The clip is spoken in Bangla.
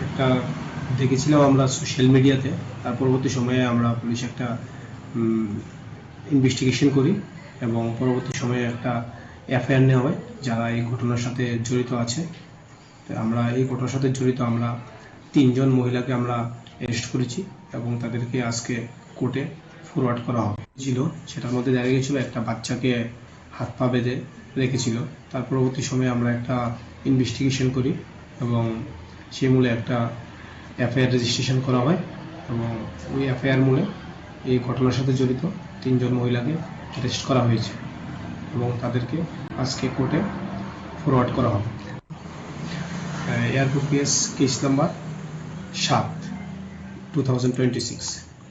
একটা দেখেছিলাম আমরা সোশ্যাল মিডিয়াতে, তার পরবর্তী সময়ে আমরা পুলিশ একটা ইনভেস্টিগেশন করি এবং পরবর্তী সময়ে একটা এফআইআর নেওয়া হয় যারা এই ঘটনার সাথে জড়িত আছে। আমরা এই ঘটনার সাথে জড়িত আমরা 3 জন মহিলাকে আমরা অ্যারেস্ট করেছি এবং তাদেরকে আজকে কোর্টে ফরওয়ার্ড করা হয়েছিল। সেটার মধ্যে দেখা গেছিল একটা বাচ্চাকে হাত পা বেঁধে রেখেছিল। তার পরবর্তী সময়ে আমরা একটা ইনভেস্টিগেশন করি এবং সেই মূলে একটা এফআইআর রেজিস্ট্রেশন করা হয় এবং ওই এফআইআর মূলে এই ঘটনার সাথে জড়িত 3 জন মহিলাকে অ্যারেস্ট করা হয়েছে এবং তাদেরকে আজকে কোর্টে ফরওয়ার্ড করা হবে। Airport PS case number 7/2026।